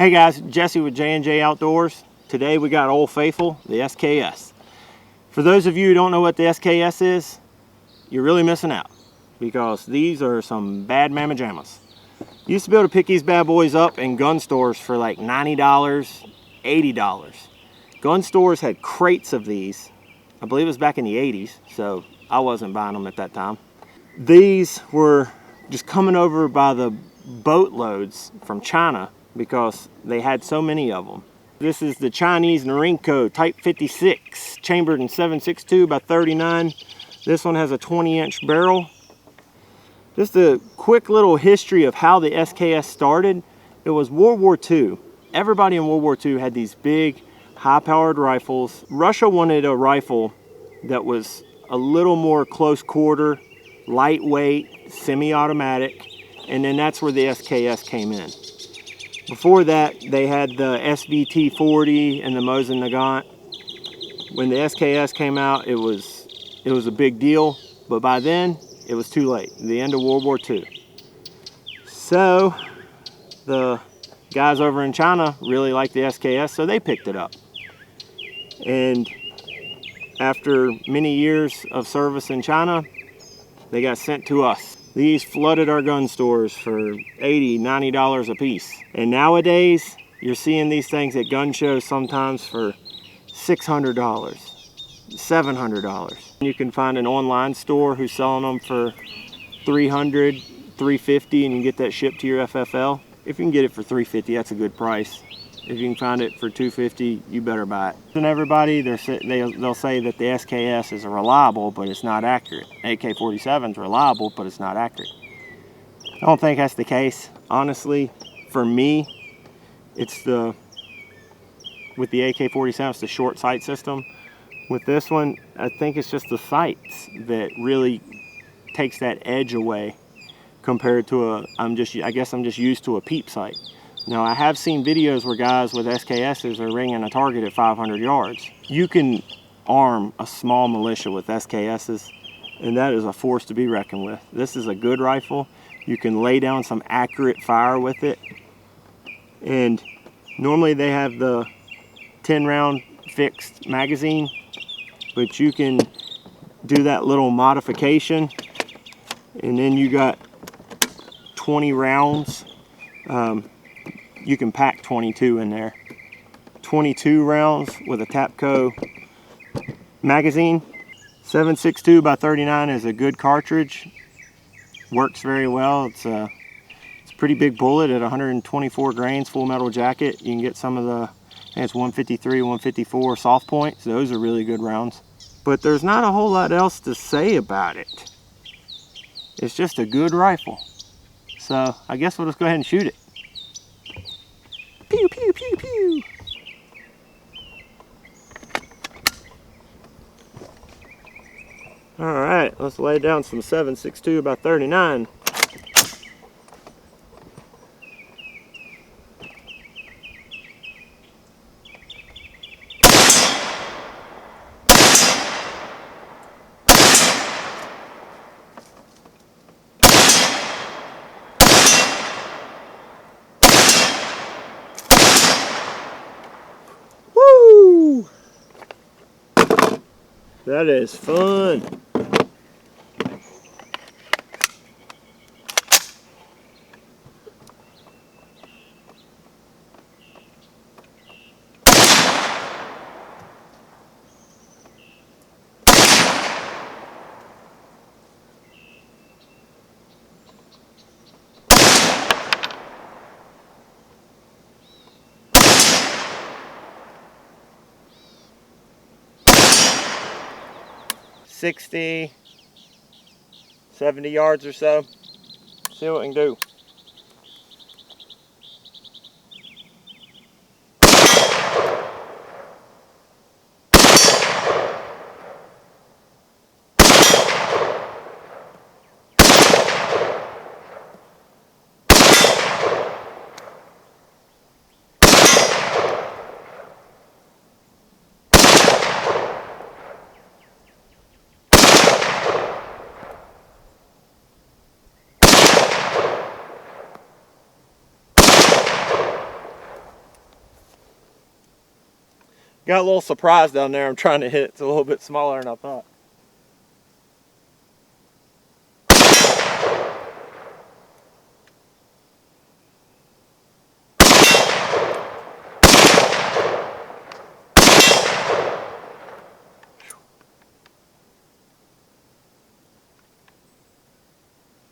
Hey guys, Jesse with J&J Outdoors. Today we got Old Faithful, the SKS. For those of you who don't know what the SKS is, you're really missing out because these are some bad mamma jammas. You used to be able to pick these bad boys up in gun stores for like $90, $80. Gun stores had crates of these. I believe it was back in the 80s, so I wasn't buying them at that time. These were just coming over by the boatloads from China because they had so many of them. This is the Chinese Norinco Type 56, chambered in 7.62 by 39. This one has a 20-inch barrel. Just a quick little history of how the SKS started. It was World War II. Everybody in World War II had these big, high-powered rifles. Russia wanted a rifle that was a little more close quarter, lightweight, semi-automatic, and then that's where the SKS came in. Before that, they had the SVT-40 and the Mosin Nagant. When the SKS came out, it was a big deal, but by then, it was too late, the end of World War II. So, the guys over in China really liked the SKS, so they picked it up. And after many years of service in China, they got sent to us. These flooded our gun stores for $80, $90 a piece. And nowadays, you're seeing these things at gun shows sometimes for $600, $700. You can find an online store who's selling them for $300, $350, and you can get that shipped to your FFL. If you can get it for $350, that's a good price. If you can find it for $250, you better buy it. And everybody, they'll say that the SKS is reliable, but it's not accurate. AK-47 is reliable, but it's not accurate. I don't think that's the case. Honestly, for me, with the AK-47, it's the short sight system. With this one, I think it's just the sights that really takes that edge away compared to I guess I'm just used to a peep sight. Now, I have seen videos where guys with SKSs are ringing a target at 500 yards. You can arm a small militia with SKSs, and that is a force to be reckoned with. This is a good rifle. You can lay down some accurate fire with it. And normally they have the 10-round fixed magazine, but you can do that little modification, and then you got 20 rounds. You can pack 22 in there. 22 rounds with a Tapco magazine. 7.62 by 39 is a good cartridge. Works very well. It's a pretty big bullet at 124 grains, full metal jacket. You can get some of the, it's 153, 154 soft points. Those are really good rounds. But there's not a whole lot else to say about it. It's just a good rifle. So I guess we'll just go ahead and shoot it. Pew, pew, pew, pew. All right, let's lay down some 7.62 by 39. That is fun. $60, $70 yards or so. See what we can do. Got a little surprise down there. I'm trying to hit. It's a little bit smaller than I thought.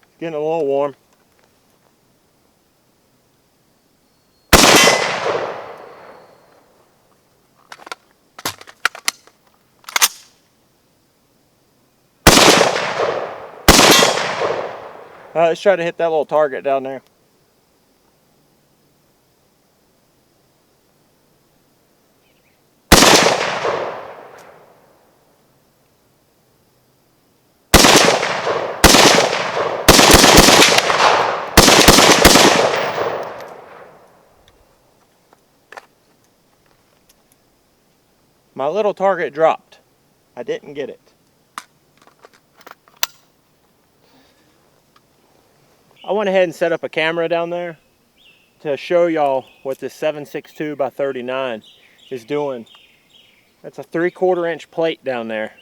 It's getting a little warm. Let's try to hit that little target down there. My little target dropped. I didn't get it. I went ahead and set up a camera down there to show y'all what this 7.62 by 39 is doing. That's a 3/4 inch plate down there.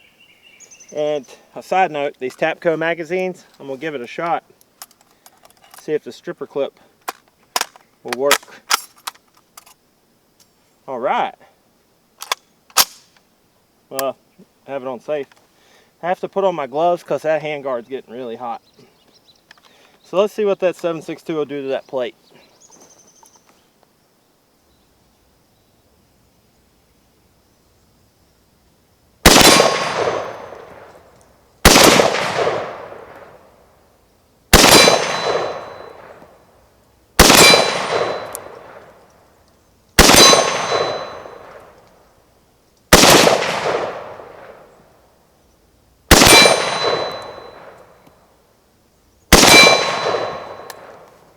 And a side note, these Tapco magazines, I'm gonna give it a shot. See if the stripper clip will work. All right. Well, I have it on safe. I have to put on my gloves because that handguard's getting really hot. So let's see what that 7.62 will do to that plate.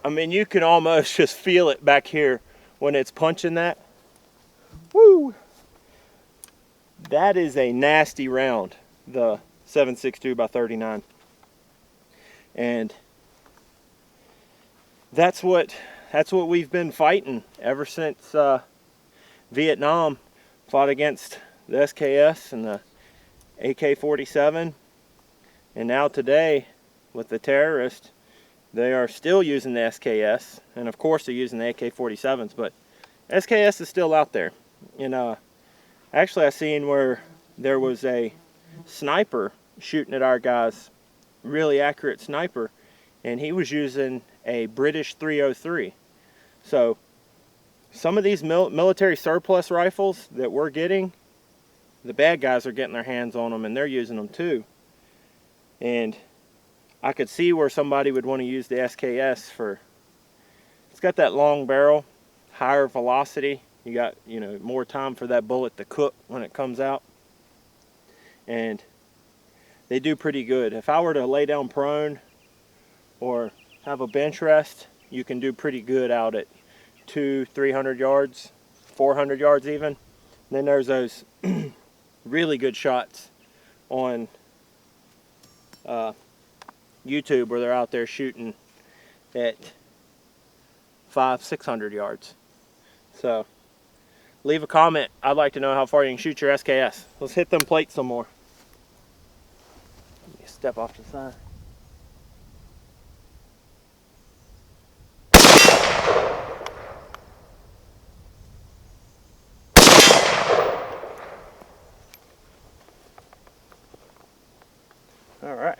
I mean, you can almost just feel it back here when it's punching that. Woo! That is a nasty round, the 7.62 by 39. And that's what we've been fighting ever since Vietnam fought against the SKS and the AK-47. And now today, with the terrorists, they are still using the SKS, and of course they're using the AK-47s, but SKS is still out there. And actually I seen where there was a sniper shooting at our guys, really accurate sniper, and he was using a British 303. So some of these military surplus rifles that we're getting, the bad guys are getting their hands on them and they're using them too. And I could see where somebody would want to use the SKS for, it's got that long barrel, higher velocity. You got, you know, more time for that bullet to cook when it comes out. And they do pretty good. If I were to lay down prone or have a bench rest, you can do pretty good out at 200-300 yards, 400 yards even. And then there's those really good shots on YouTube where they're out there shooting at 500-600 yards. So leave a comment. I'd like to know how far you can shoot your SKS. Let's hit them plates some more. Let me step off to the side. All right.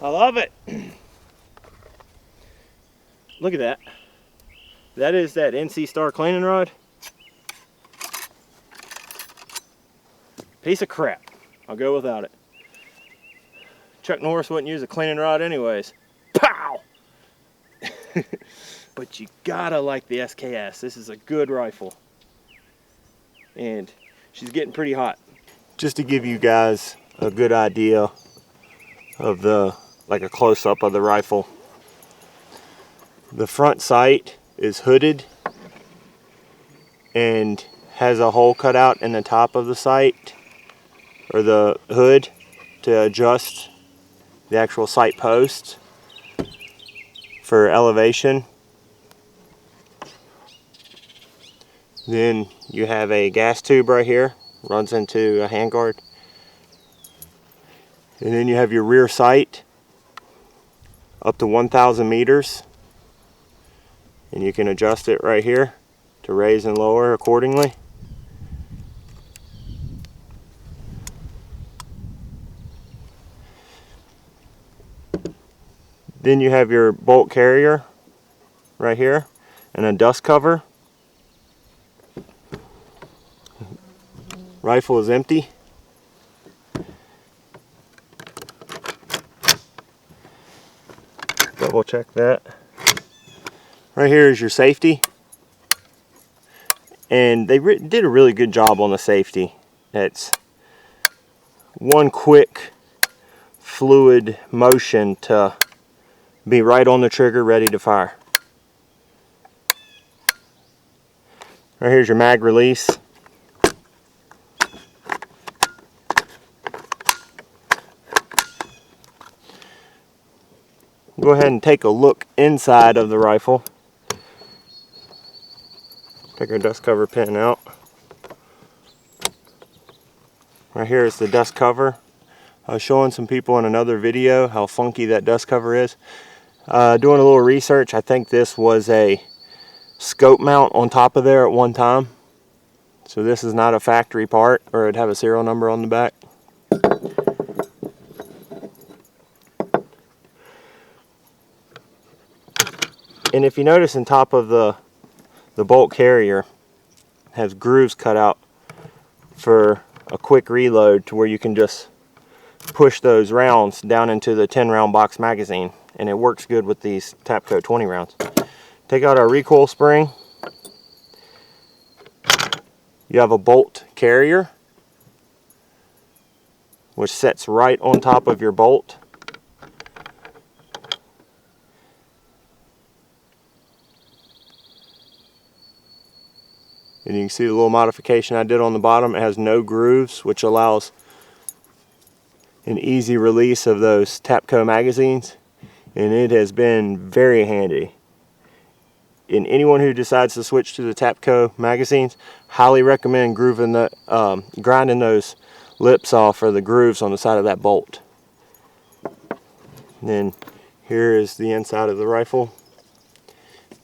I love it. Look at that. That is that NC Star cleaning rod. Piece of crap. I'll go without it. Chuck Norris wouldn't use a cleaning rod anyways. Pow! But you gotta like the SKS. This is a good rifle. And she's getting pretty hot. Just to give you guys a good idea of like a close-up of the rifle. The front sight is hooded and has a hole cut out in the top of the sight, or the hood, to adjust the actual sight post for elevation. Then you have a gas tube right here, runs into a handguard. And then you have your rear sight up to 1,000 meters. And you can adjust it right here to raise and lower accordingly. Then you have your bolt carrier right here and a dust cover. Rifle is empty. Double check that. Right here is your safety. And they did a really good job on the safety. It's one quick fluid motion to be right on the trigger, ready to fire. Right here's your mag release. Go ahead and take a look inside of the rifle. Take our dust cover pin out. Right here is the dust cover. I was showing some people in another video how funky that dust cover is. Doing a little research, I think this was a scope mount on top of there at one time. So this is not a factory part, or it'd have a serial number on the back. And if you notice, on top of the bolt carrier has grooves cut out for a quick reload, to where you can just push those rounds down into the 10-round box magazine, and it works good with these Tapco 20 rounds. Take out our recoil spring. You have a bolt carrier which sets right on top of your bolt. And you can see the little modification I did on the bottom. It has no grooves, which allows an easy release of those Tapco magazines. And it has been very handy. And anyone who decides to switch to the Tapco magazines, highly recommend grinding those lips off, or the grooves on the side of that bolt. And then here is the inside of the rifle.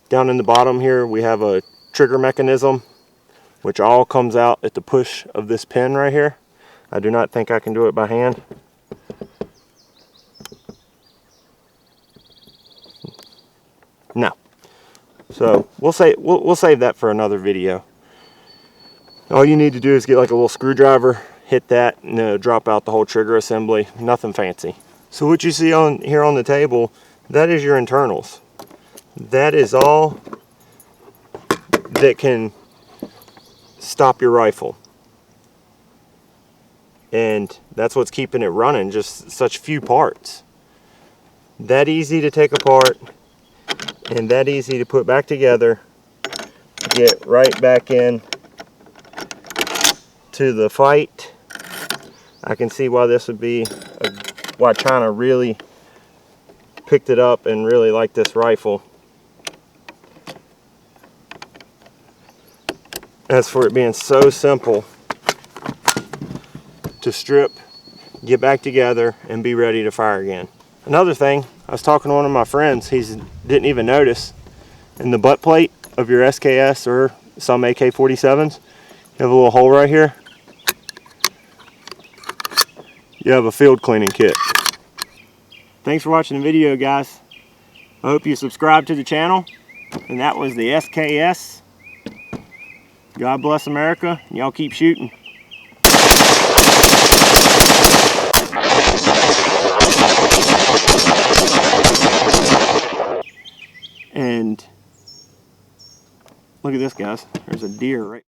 Down in the bottom here we have a trigger mechanism, which all comes out at the push of this pin right here. I do not think I can do it by hand. No. So we'll save that for another video. All you need to do is get like a little screwdriver, hit that, and it'll drop out the whole trigger assembly. Nothing fancy. So what you see on here on the table, that is your internals. That is all that can stop your rifle. And that's what's keeping it running, just such few parts. That easy to take apart, and that easy to put back together, get right back in to the fight. I can see why this would be, why China really picked it up and really liked this rifle. As for it being so simple to strip, get back together, and be ready to fire again. Another thing, I was talking to one of my friends, he didn't even notice, in the butt plate of your SKS or some AK-47s, you have a little hole right here. You have a field cleaning kit. Thanks for watching the video, guys. I hope you subscribe to the channel. And that was the SKS. God bless America. Y'all keep shooting. Look at this, guys. There's a deer right